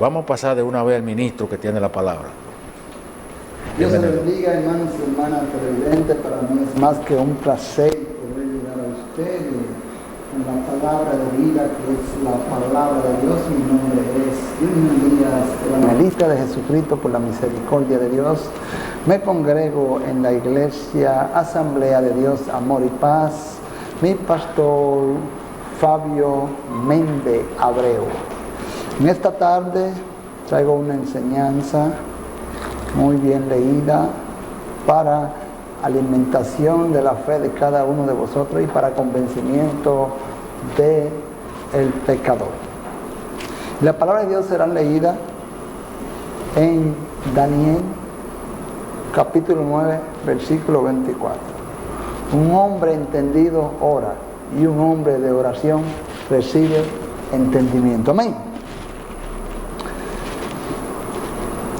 Vamos a pasar de una vez al ministro que tiene la palabra. Dios les bendiga, hermanos y hermanas televidentes. Para mí es más que un placer poder llegar a ustedes con la palabra de vida, que es la palabra de Dios. Mi nombre es Junior Díaz, evangelista de Jesucristo por la misericordia de Dios. Me congrego en la iglesia Asamblea de Dios, Amor y Paz. Mi pastor Fabio Méndez Abreu. En esta tarde traigo una enseñanza muy bien leída para alimentación de la fe de cada uno de vosotros y para convencimiento del pecador. La palabra de Dios será leída en Daniel capítulo 9 versículo 24. Un hombre entendido ora y un hombre de oración recibe entendimiento. Amén.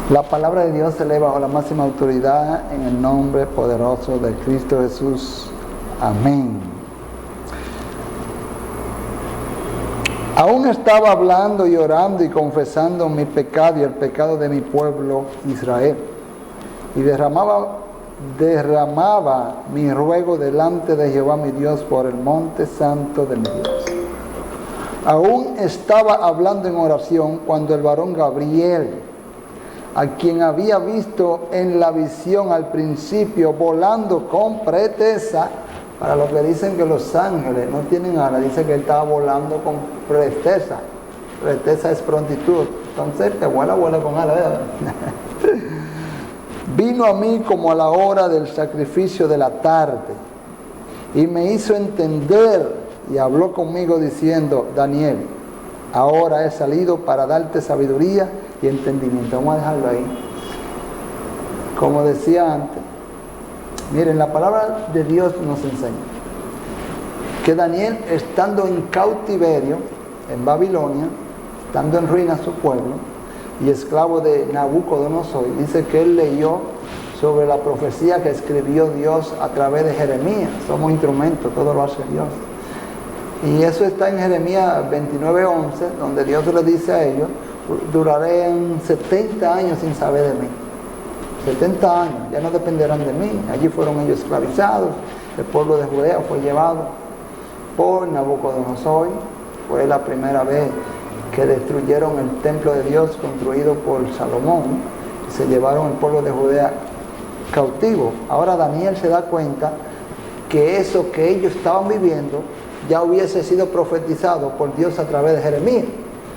La palabra de Dios se lee bajo la máxima autoridad en el nombre poderoso de Cristo Jesús. Amén. Aún estaba hablando y orando y confesando mi pecado y el pecado de mi pueblo Israel. Y derramaba mi ruego delante de Jehová mi Dios por el monte santo de mi Dios. Aún estaba hablando en oración cuando el varón Gabriel, a quien había visto en la visión al principio volando con pretesa, para los que dicen que los ángeles no tienen alas, dice que él estaba volando con pretesa. Pretesa es prontitud. Entonces, que vuela con alas, ¿verdad? Vino a mí como a la hora del sacrificio de la tarde y me hizo entender y habló conmigo diciendo: Daniel, ahora he salido para darte sabiduría y entendimiento. Vamos a dejarlo ahí. Como decía antes, miren, la palabra de Dios nos enseña que Daniel, estando en cautiverio en Babilonia, estando en ruina su pueblo y esclavo de Nabucodonosor, dice que él leyó sobre la profecía que escribió Dios a través de Jeremías. Somos instrumentos, todo lo hace Dios. Y eso está en Jeremías 29:11, donde Dios le dice a ellos: duraré 70 años sin saber de mí. 70 años, ya no dependerán de mí. Allí fueron ellos esclavizados. El pueblo de Judea fue llevado por Nabucodonosor. Fue la primera vez que destruyeron el templo de Dios construido por Salomón. Se llevaron el pueblo de Judea cautivo. Ahora Daniel se da cuenta que eso que ellos estaban viviendo ya hubiese sido profetizado por Dios a través de Jeremías.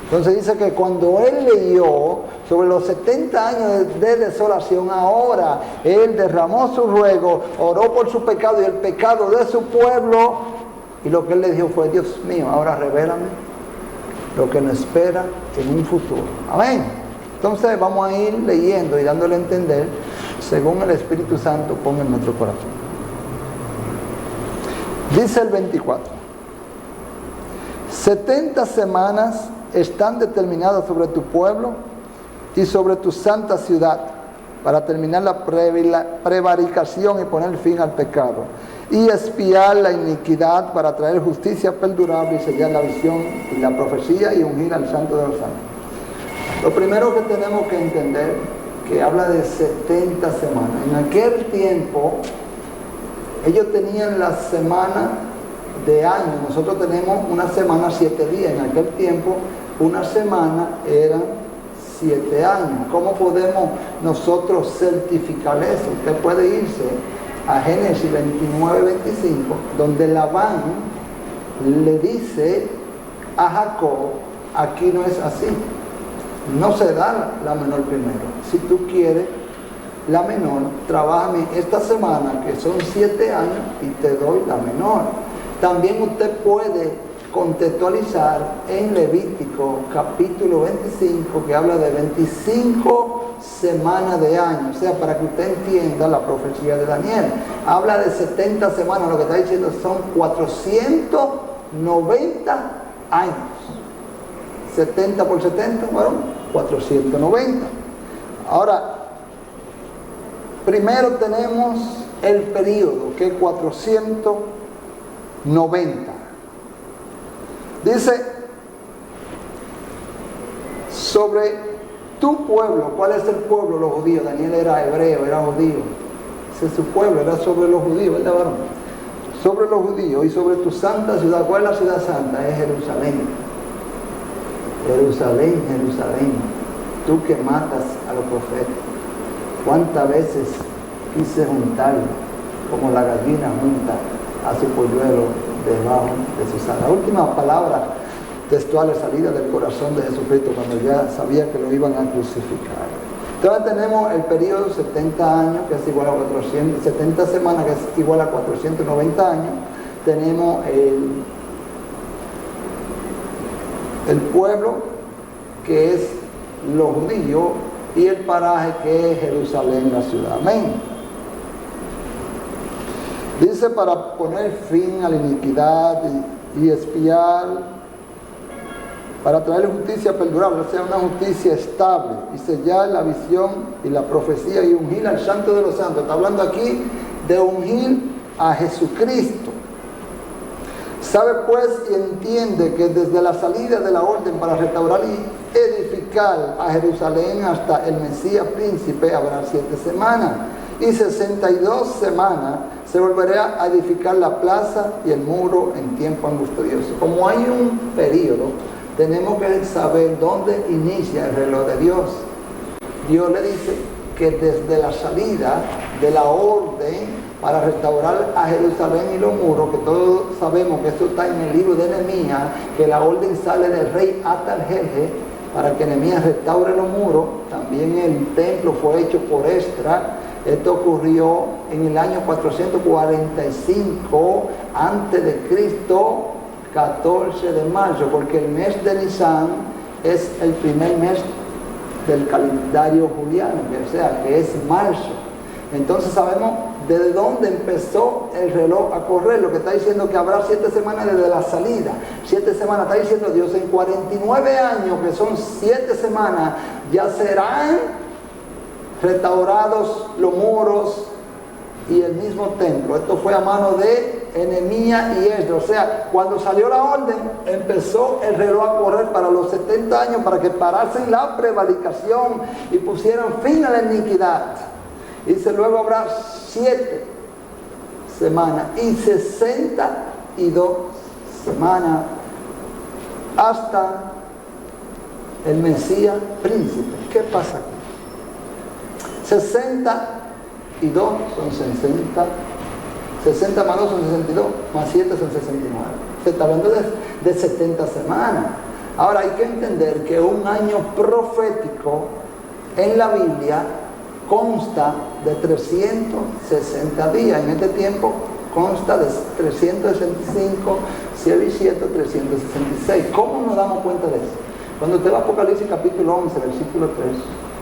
Entonces dice que cuando él leyó sobre los 70 años de desolación, ahora él derramó su ruego, oró por su pecado y el pecado de su pueblo, y lo que él le dijo fue: Dios mío, ahora revélame lo que nos espera en un futuro. Amén. Entonces vamos a ir leyendo y dándole a entender según el Espíritu Santo ponga en nuestro corazón. Dice el 24: 70 semanas están determinadas sobre tu pueblo y sobre tu santa ciudad, para terminar la prevaricación y poner fin al pecado, y expiar la iniquidad, para traer justicia perdurable y sellar la visión y la profecía y ungir al santo de los santos. Lo primero que tenemos que entender, que habla de 70 semanas. En aquel tiempo ellos tenían la semana de año. Nosotros tenemos una semana 7 días. En aquel tiempo una semana eran 7 años. ¿Cómo podemos nosotros certificar eso? Usted puede irse a Génesis 29:25, donde Labán le dice a Jacob: aquí no es así, no se da la menor primero. Si tú quieres la menor, trabájame esta semana, que son 7 años, y te doy la menor. También usted puede contextualizar en Levítico capítulo 25, que habla de 25 semanas de año, o sea, para que usted entienda la profecía de Daniel. Habla de 70 semanas, lo que está diciendo son 490 años. 70 por 70, bueno, 490. Ahora, primero tenemos el periodo, que es 490. Dice sobre Tu pueblo, ¿cuál es el pueblo? Los judíos. Daniel era hebreo, era judío. Ese es su pueblo, era sobre los judíos, ¿verdad, varón? Sobre los judíos y sobre tu santa ciudad. ¿Cuál es la ciudad santa? Es Jerusalén. Jerusalén, Jerusalén, tú que matas a los profetas. ¿Cuántas veces quise juntarlo como la gallina junta a su polluelo debajo de sus alas? La última palabra textual es salida del corazón de Jesucristo cuando ya sabía que lo iban a crucificar. Entonces tenemos el periodo 70 años, que es igual a 70 semanas, que es igual a 490 años. Tenemos el pueblo, que es los judíos, y el paraje, que es Jerusalén, la ciudad. Amén. Dice, para poner fin a la iniquidad y expiar, para traer justicia perdurable, o sea, una justicia estable, y sellar la visión y la profecía y ungir al Santo de los Santos. Está hablando aquí de ungir a Jesucristo. Sabe pues y entiende que desde la salida de la orden para restaurar y edificar a Jerusalén hasta el Mesías príncipe habrá 7 semanas, y 62 semanas se volverá a edificar la plaza y el muro en tiempo angustioso. Como hay un periodo, tenemos que saber dónde inicia el reloj de Dios. Dios le dice que desde la salida de la orden para restaurar a Jerusalén y los muros, que todos sabemos que esto está en el libro de Nehemías, que la orden sale del rey Atarjeje para que Nehemías restaure los muros. También el templo fue hecho por Esdras. Esto ocurrió en el año 445 antes de Cristo, 14 de mayo, porque el mes de Nisan es el primer mes del calendario juliano, o sea, que es marzo. Entonces sabemos desde dónde empezó el reloj a correr. Lo que está diciendo que habrá 7 semanas desde la salida. 7 semanas, está diciendo Dios, en 49 años, que son 7 semanas, ya serán restaurados los muros y el mismo templo. Esto fue a mano de Nehemías y Esdras. O sea, cuando salió la orden, empezó el reloj a correr para los 70 años, para que parasen la prevaricación y pusieran fin a la iniquidad. Dice, luego habrá 7 semanas y 62 semanas hasta el Mesías príncipe. ¿Qué pasa aquí? 62 son 60, 60 más 2 son 62, más 7 son 69. Se está hablando de 70 semanas. Ahora hay que entender que un año profético en la Biblia consta de 360 días. En este tiempo consta de 365, cielo y cielo, 366. ¿Cómo nos damos cuenta de eso? Cuando usted va a Apocalipsis capítulo 11, versículo 3,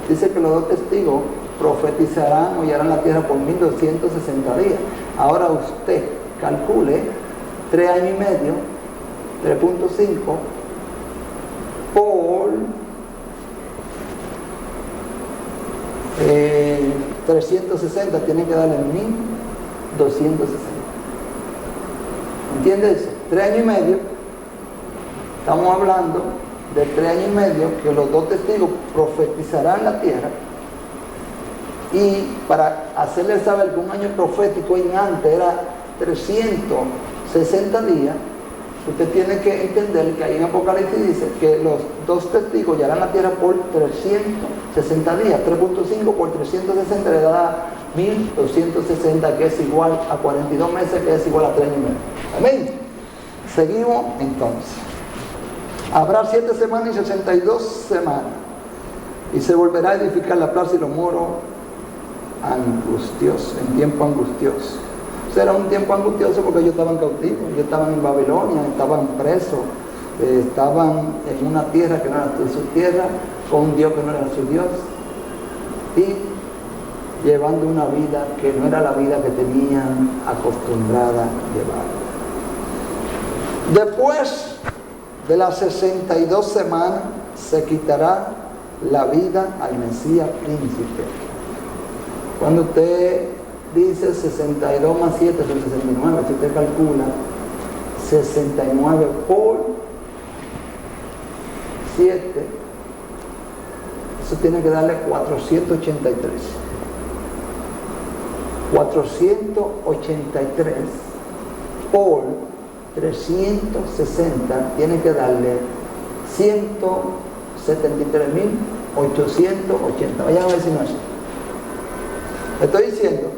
dice que los 2 testigos profetizarán o hallarán la tierra por 1260 días. Ahora usted calcule 3 años y medio, 3.5 por 360, tiene que darle 1260. ¿Entiende eso? 3 años y medio, estamos hablando de 3 años y medio que los 2 testigos profetizarán la tierra. Y para hacerles saber que un año profético en antes era 360 días, usted tiene que entender que ahí en Apocalipsis dice que los 2 testigos hallarán la tierra por 360 días. 3.5 por 360 le da 1260, que es igual a 42 meses, que es igual a 3 años y medio. Amén. Seguimos entonces. Habrá 7 semanas y 62 semanas, y se volverá a edificar la plaza y los muros angustiosos, en tiempo angustioso. O sea, era un tiempo angustioso porque ellos estaban cautivos, ellos estaban en Babilonia, estaban presos, estaban en una tierra que no era su tierra, con un Dios que no era su Dios, y llevando una vida que no era la vida que tenían acostumbrada a llevar. Después de las 62 semanas se quitará la vida al Mesías príncipe. Cuando usted dice 62 más 7 son 69, si usted calcula 69 por 7 Eso tiene que darle 483. 483 por 360 tiene que darle 173.880. Vayan a ver si no es. Estoy diciendo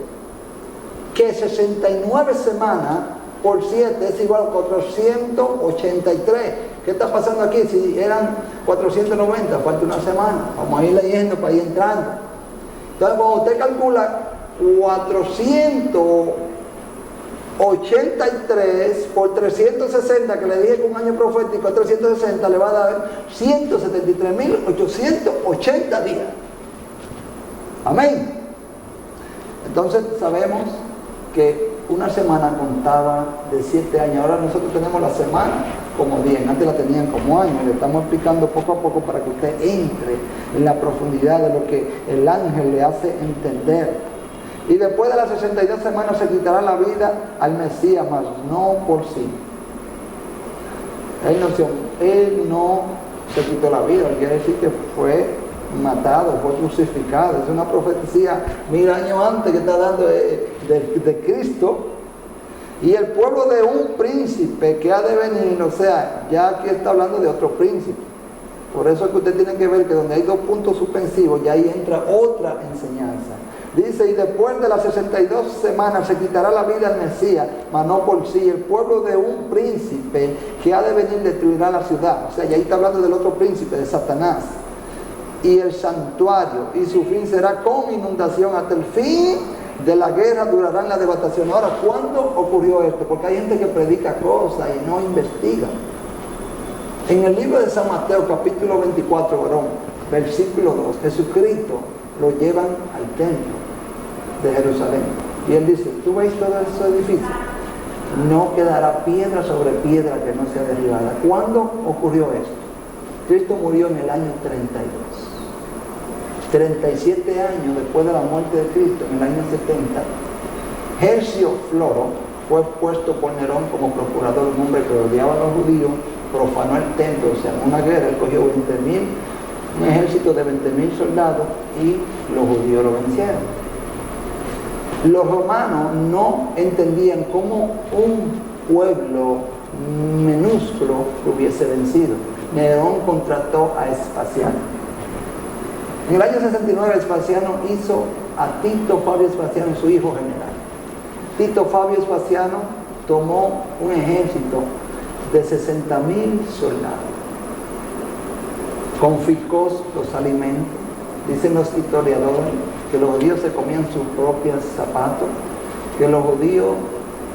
que 69 semanas por 7 es igual a 483. ¿Qué está pasando aquí? Si eran 490, falta una semana. Vamos a ir leyendo para ir entrando. Entonces, cuando usted calcula 483 por 360, que le dije que un año profético es 360, le va a dar 173.880 días. Amén. Entonces sabemos que una semana contaba de 7 años. Ahora nosotros tenemos la semana como 10. Antes la tenían como años. Le estamos explicando poco a poco para que usted entre en la profundidad de lo que el ángel le hace entender. Y después de las 62 semanas se quitará la vida al Mesías, mas no por sí. Él no se quitó la vida, quiere decir que fue matado, fue crucificado. Es una profecía 1000 años antes que está dando de Cristo. Y el pueblo de un príncipe que ha de venir, o sea, ya aquí está hablando de otro príncipe. Por eso es que usted tiene que ver que donde hay 2 puntos suspensivos, ya ahí entra otra enseñanza. Dice, y después de las 62 semanas se quitará la vida al Mesías, mas no por sí. El pueblo de un príncipe que ha de venir destruirá la ciudad. O sea, ya ahí está hablando del otro príncipe, de Satanás. Y el santuario, y su fin será con inundación. Hasta el fin de la guerra durará la devastación. Ahora, ¿cuándo ocurrió esto? Porque hay gente que predica cosas y no investiga. En el libro de San Mateo, capítulo 24, versículo 2, Jesucristo lo llevan al templo de Jerusalén. Y él dice, ¿tú ves todo ese edificio? No quedará piedra sobre piedra que no sea derribada. ¿Cuándo ocurrió esto? Cristo murió en el año 32. 37 años después de la muerte de Cristo, en el año 70, Hercio Floro fue puesto por Nerón como procurador, un hombre que odiaba a los judíos, profanó el templo, o sea, en una guerra, él cogió 20.000, un ejército de 20.000 soldados y los judíos lo vencieron. Los romanos no entendían cómo un pueblo minúsculo lo hubiese vencido. Nerón contrató a Vespasiano. En el año 69 Vespasiano hizo a Tito Fabio Vespasiano su hijo general. Tito Fabio Vespasiano tomó un ejército de 60.000 soldados. Confiscó los alimentos. Dicen los historiadores que los judíos se comían sus propios zapatos, que los judíos,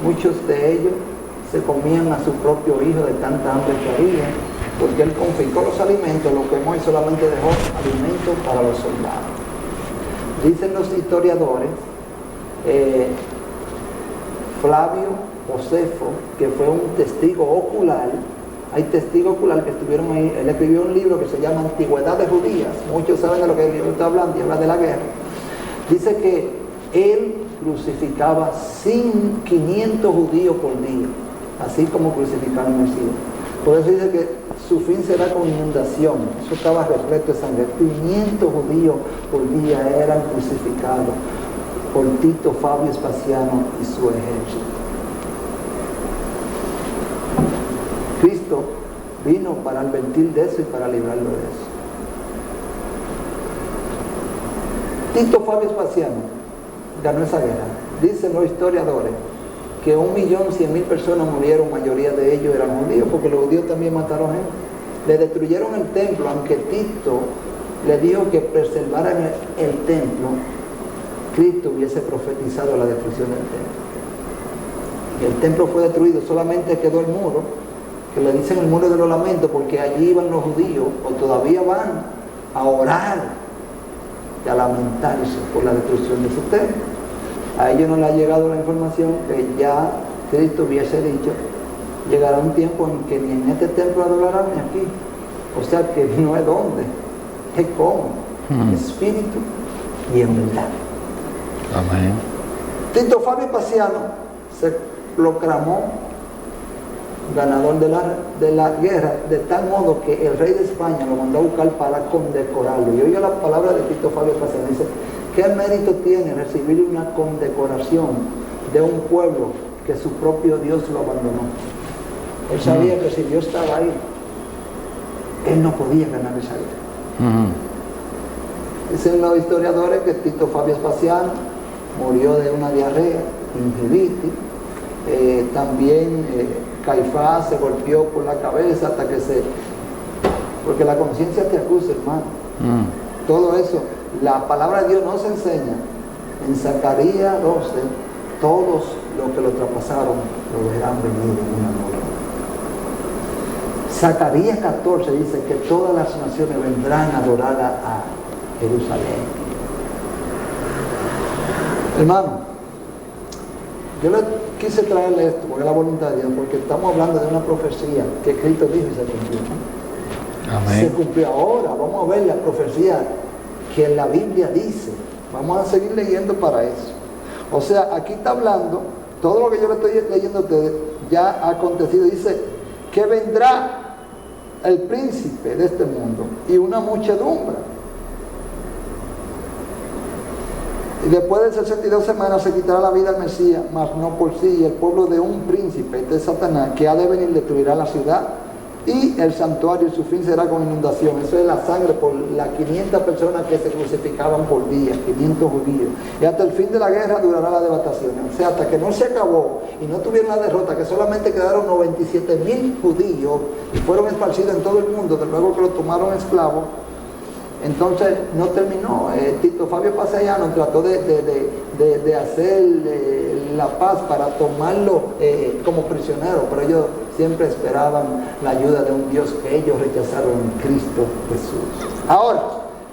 muchos de ellos, se comían a su propio hijo de tanta hambre que había, porque él confiscó los alimentos, lo quemó y solamente dejó alimentos para los soldados. Dicen los historiadores, Flavio Josefo, que fue un testigo ocular, hay testigos oculares que estuvieron ahí, él escribió un libro que se llama Antigüedades Judías, muchos saben de lo que el libro está hablando y habla de la guerra. Dice que él crucificaba 500 judíos por día, así como crucificaron al Mesías. Por eso dice que su fin será con inundación. Eso estaba repleto de sangre. 500 judíos por día eran crucificados por Tito Fabio Vespasiano y su ejército. Cristo vino para advertir de eso y para librarlo de eso. Tito Fabio Vespasiano ganó esa guerra. Dicen los historiadores que 1.100.000 personas murieron, mayoría de ellos eran judíos, porque los judíos también mataron gente. Le destruyeron el templo, aunque Tito le dijo que preservaran el templo, Cristo hubiese profetizado la destrucción del templo. Y el templo fue destruido, solamente quedó el muro, que le dicen el muro de los lamentos, porque allí iban los judíos, o todavía van a orar y a lamentarse por la destrucción de su templo. A ellos no le ha llegado la información que ya Cristo hubiese dicho, llegará un tiempo en que ni en este templo adorarán ni aquí. O sea que no es dónde, es cómo, espíritu y en verdad. Amén. Tito Fabio Vespasiano se proclamó ganador de la guerra, de tal modo que el rey de España lo mandó a buscar para condecorarlo. Y oiga la palabra de Tito Fabio Pacián, dice, ¿qué mérito tiene recibir una condecoración de un pueblo que su propio Dios lo abandonó? Él sabía que si Dios estaba ahí, él no podía ganar esa guerra. Dicen los historiadores que Tito Fabio Pacián murió de una diarrea, gingivitis. También Caifás se golpeó por la cabeza hasta que porque la conciencia te acusa, hermano. Todo eso, la palabra de Dios nos enseña. En Zacarías 12, todos los que lo traspasaron lo verán venir en una nube. Zacarías 14 dice que todas las naciones vendrán a adorar a Jerusalén. Hermano, yo le quise traerle esto porque es la voluntad de Dios, porque estamos hablando de una profecía que Cristo dijo y se cumplió. Amén. Se cumplió ahora. Vamos a ver la profecía que la Biblia dice. Vamos a seguir leyendo para eso. O sea, aquí está hablando, todo lo que yo le estoy leyendo a ustedes ya ha acontecido. Dice que vendrá el príncipe de este mundo y una muchedumbre. Y después de 62 semanas se quitará la vida al Mesías, mas no por sí, y el pueblo de un príncipe, de Satanás, que ha de venir destruirá la ciudad y el santuario, y su fin será con inundación. Eso es la sangre por las 500 personas que se crucificaban por día, 500 judíos. Y hasta el fin de la guerra durará la devastación. O sea, hasta que no se acabó y no tuvieron la derrota, que solamente quedaron 97,000 judíos y fueron esparcidos en todo el mundo, de luego que los tomaron esclavos. Entonces no terminó. Tito Fabio Pacián trató de hacer la paz para tomarlo como prisionero, pero ellos siempre esperaban la ayuda de un Dios que ellos rechazaron en Cristo Jesús. Ahora,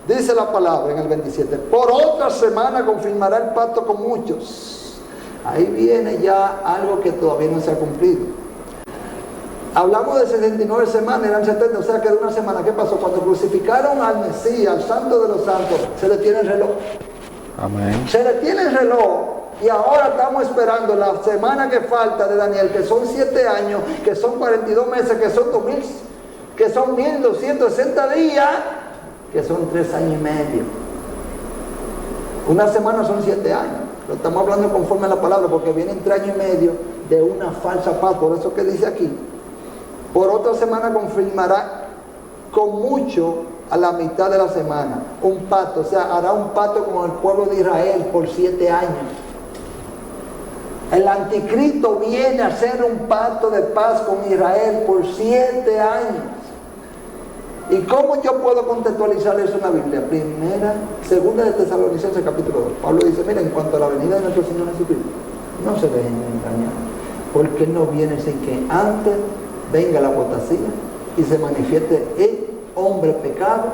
dice la palabra en el 27, por otra semana confirmará el pacto con muchos. Ahí viene ya algo que todavía no se ha cumplido. Hablamos de 69 semanas, eran 70, o sea que de una semana. ¿Qué pasó? Cuando crucificaron al Mesías, al Santo de los Santos, se detiene el reloj. Amén. Se detiene el reloj y ahora estamos esperando la semana que falta de Daniel, que son 7 años, que son 42 meses, que son 2000, que son 1260 días, que son 3 años y medio. Una semana son 7 años. Lo estamos hablando conforme a la palabra, porque vienen 3 años y medio de una falsa paz. Por eso que dice aquí, por otra semana confirmará con mucho a la mitad de la semana un pacto, o sea, hará un pacto con el pueblo de Israel por 7 años. El anticristo viene a hacer un pacto de paz con Israel por 7 años. ¿Y cómo yo puedo contextualizar eso en la Biblia? Segunda de Tesalonicenses capítulo 2. Pablo dice, mira, en cuanto a la venida de nuestro Señor Jesucristo, no se dejen engañar, porque Él no viene sin que antes venga la apostasía y se manifieste el hombre pecado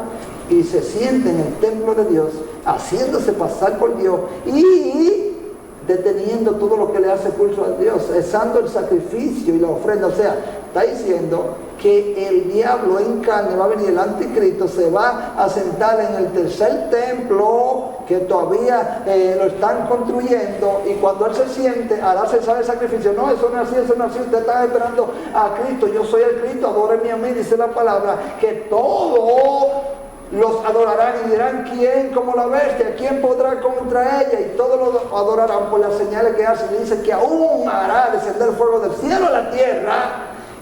y se siente en el templo de Dios, haciéndose pasar por Dios y deteniendo todo lo que le hace pulso a Dios, cesando el sacrificio y la ofrenda. O sea, está diciendo que el diablo en carne va a venir, el anticristo se va a sentar en el tercer templo que todavía lo están construyendo, y cuando él se siente hará cesar el sacrificio. No, eso no es así, eso no es así. Usted está esperando a Cristo. Yo soy el Cristo, adórenme a mí, dice la palabra, que todos los adorarán y dirán, ¿quién como la bestia? ¿Quién podrá contra ella? Y todos lo adorarán por las señales que hace. Dice que aún hará descender fuego del cielo a la tierra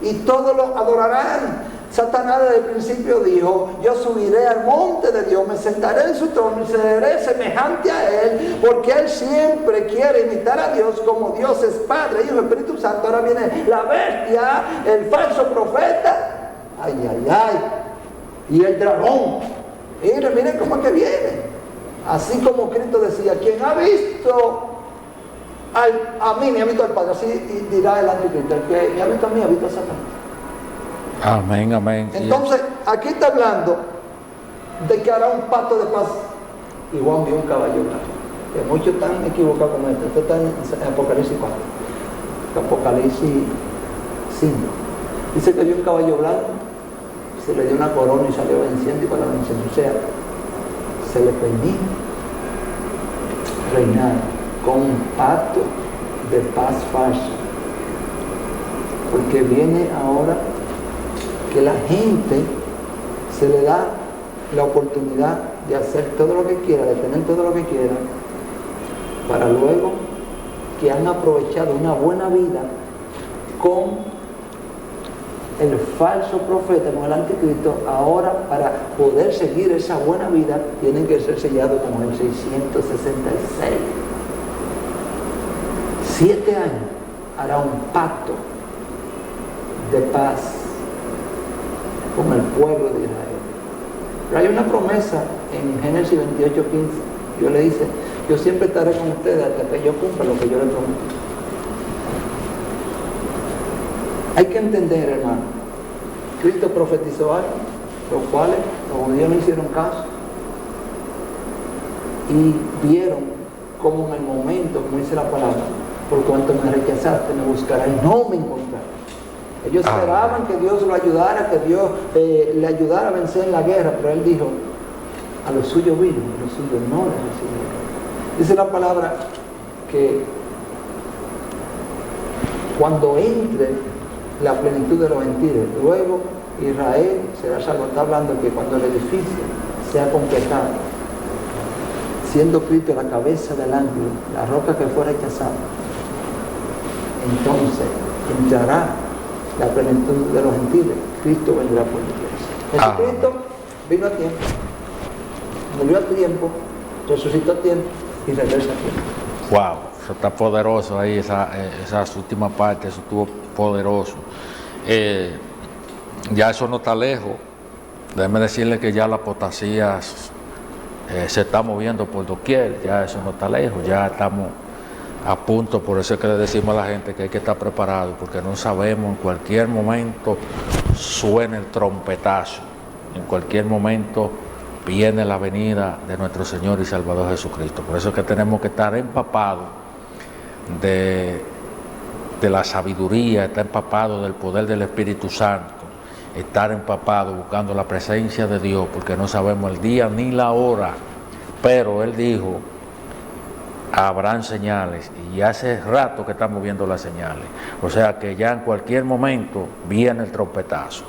y todos lo adorarán. Satanás desde el principio dijo, yo subiré al monte de Dios, me sentaré en su trono y seré semejante a Él, porque Él siempre quiere imitar a Dios, como Dios es Padre, Hijo y Espíritu Santo. Ahora viene la bestia, el falso profeta, ay, ay, ay, y el dragón. Miren cómo es que viene. Así como Cristo decía, quien ha visto a mí, me ha visto al Padre. Así dirá el anticristo, el que me ha visto a mí, ha visto a Satanás. Amén, amén. Entonces, aquí está hablando de que hará un pacto de paz. Y Juan vio un caballo blanco. Que muchos están equivocados con esto. Esto está en Apocalipsis 4. Apocalipsis 5. Dice que vio un caballo blanco, se le dio una corona y salió venciendo y para venciendo. O sea, se le permite reinar con un pacto de paz falso. Porque viene ahora que la gente se le da la oportunidad de hacer todo lo que quiera, de tener todo lo que quiera, para luego que han aprovechado una buena vida con el falso profeta, con el anticristo, ahora para poder seguir esa buena vida tienen que ser sellados como en 666. 7 años hará un pacto de paz con el pueblo de Israel. Pero hay una promesa en Génesis 28:15. Dios le dice: yo siempre estaré con ustedes hasta que yo cumpla lo que yo les prometí. Hay que entender, hermano, Cristo profetizó algo, los cuales los judíos no hicieron caso y vieron como en el momento, como dice la palabra, por cuanto me rechazaste, me buscarás y no me encontrarás. Ellos esperaban que Dios lo ayudara, que Dios le ayudara a vencer en la guerra, pero Él dijo: a los suyos vino, a los suyos no les recibió. Dice la palabra que cuando entre la plenitud de los gentiles, luego Israel será salvo. Está hablando que cuando el edificio sea completado, siendo Cristo la cabeza del ángulo, la roca que fue rechazada, entonces entrará la plenitud de los gentiles. Cristo vendrá por la iglesia. Jesucristo vino a tiempo, murió a tiempo, resucitó a tiempo y regresa a tiempo. Wow, eso está poderoso ahí, esas últimas partes, eso estuvo poderoso. Ya eso no está lejos. Déjeme decirle que ya la apostasía se está moviendo por doquier, ya eso no está lejos, ya estamos a punto. Por eso es que le decimos a la gente que hay que estar preparado, porque no sabemos, en cualquier momento suena el trompetazo, en cualquier momento viene la venida de nuestro Señor y Salvador Jesucristo. Por eso es que tenemos que estar empapados de la sabiduría, estar empapados del poder del Espíritu Santo, estar empapados buscando la presencia de Dios, porque no sabemos el día ni la hora. Pero Él dijo: habrán señales, y hace rato que estamos viendo las señales. O sea que ya en cualquier momento viene el trompetazo.